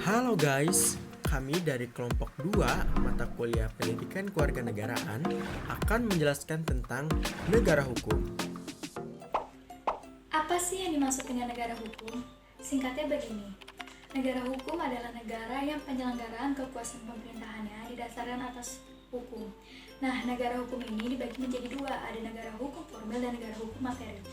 Halo guys, kami dari kelompok 2 mata kuliah Pendidikan Kewarganegaraan akan menjelaskan tentang negara hukum. Apa sih yang dimaksud dengan negara hukum? Singkatnya begini, negara hukum adalah negara yang penyelenggaraan kekuasaan pemerintahannya didasarkan atas hukum. Nah, negara hukum ini dibagi menjadi dua, ada negara hukum formil dan negara hukum material.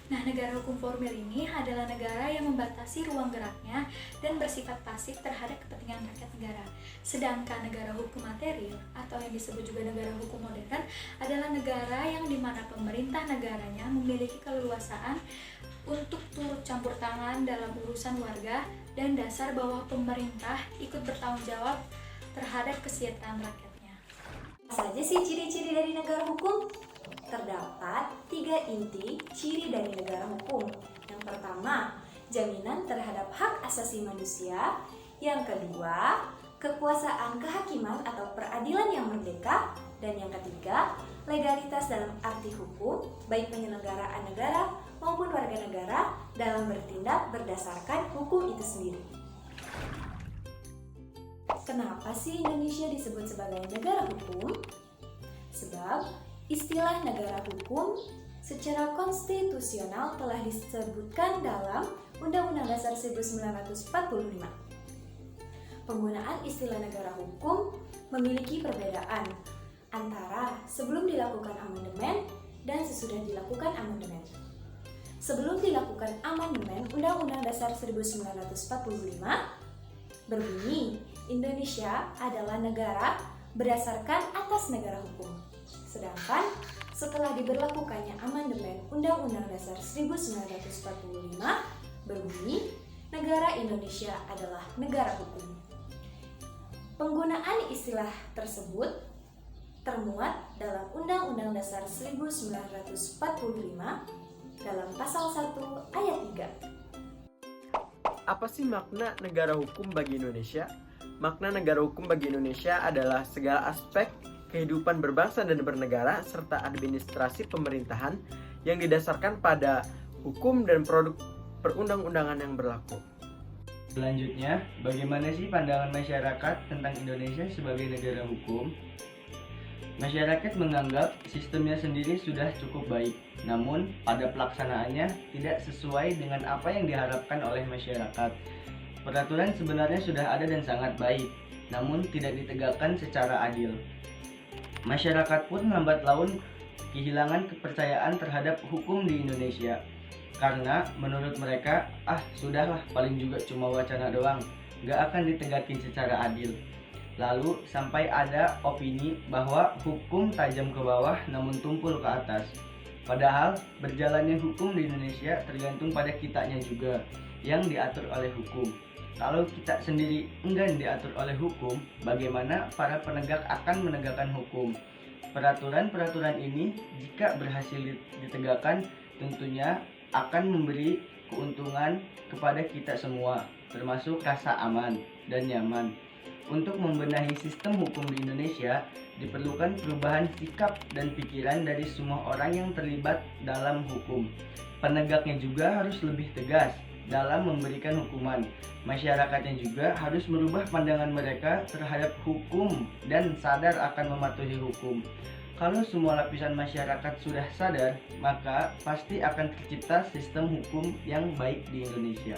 Nah, negara hukum formil ini adalah negara yang membatasi ruang geraknya dan bersifat pasif terhadap kepentingan rakyat negara. Sedangkan negara hukum material atau yang disebut juga negara hukum modern adalah negara yang dimana pemerintah negaranya memiliki keleluasaan untuk turut campur tangan dalam urusan warga dan dasar bahwa pemerintah ikut bertanggung jawab terhadap kesejahteraan rakyatnya. Apa saja sih ciri-ciri dari negara hukum? Terdapat 3 inti ciri dari negara hukum. Yang pertama, jaminan terhadap hak asasi manusia. Yang kedua, kekuasaan kehakiman atau peradilan yang merdeka. Dan yang ketiga, legalitas dalam arti hukum, baik penyelenggaraan negara maupun warga negara dalam bertindak berdasarkan hukum itu sendiri. Kenapa sih Indonesia disebut sebagai negara hukum? Sebab istilah negara hukum secara konstitusional telah disebutkan dalam Undang-Undang Dasar 1945. Penggunaan istilah negara hukum memiliki perbedaan antara sebelum dilakukan amandemen dan sesudah dilakukan amandemen. Sebelum dilakukan amandemen Undang-Undang Dasar 1945 berbunyi, Indonesia adalah negara berdasarkan atas negara hukum. Sedangkan setelah diberlakukannya amandemen Undang-Undang Dasar 1945 berbunyi, negara Indonesia adalah negara hukum. Penggunaan istilah tersebut termuat dalam Undang-Undang Dasar 1945 dalam pasal 1 ayat 3. Apa sih makna negara hukum bagi Indonesia? Makna negara hukum bagi Indonesia adalah segala aspek kehidupan berbangsa dan bernegara serta administrasi pemerintahan yang didasarkan pada hukum dan produk perundang-undangan yang berlaku. Selanjutnya, bagaimana sih pandangan masyarakat tentang Indonesia sebagai negara hukum? Masyarakat menganggap sistemnya sendiri sudah cukup baik, namun pada pelaksanaannya tidak sesuai dengan apa yang diharapkan oleh masyarakat. Peraturan sebenarnya sudah ada dan sangat baik, namun tidak ditegakkan secara adil. Masyarakat pun lambat laun kehilangan kepercayaan terhadap hukum di Indonesia. Karena menurut mereka, sudahlah paling juga cuma wacana doang, gak akan ditegakin secara adil. Lalu sampai ada opini bahwa hukum tajam ke bawah namun tumpul ke atas. Padahal berjalannya hukum di Indonesia tergantung pada kitanya juga yang diatur oleh hukum. Kalau kita sendiri enggan diatur oleh hukum, bagaimana para penegak akan menegakkan hukum? Peraturan-peraturan ini jika berhasil ditegakkan tentunya akan memberi keuntungan kepada kita semua, termasuk rasa aman dan nyaman. Untuk membenahi sistem hukum di Indonesia, diperlukan perubahan sikap dan pikiran dari semua orang yang terlibat dalam hukum. Penegaknya juga harus lebih tegas dalam memberikan hukuman. Masyarakatnya juga harus merubah pandangan mereka terhadap hukum dan sadar akan mematuhi hukum. Kalau semua lapisan masyarakat sudah sadar, maka pasti akan tercipta sistem hukum yang baik di Indonesia.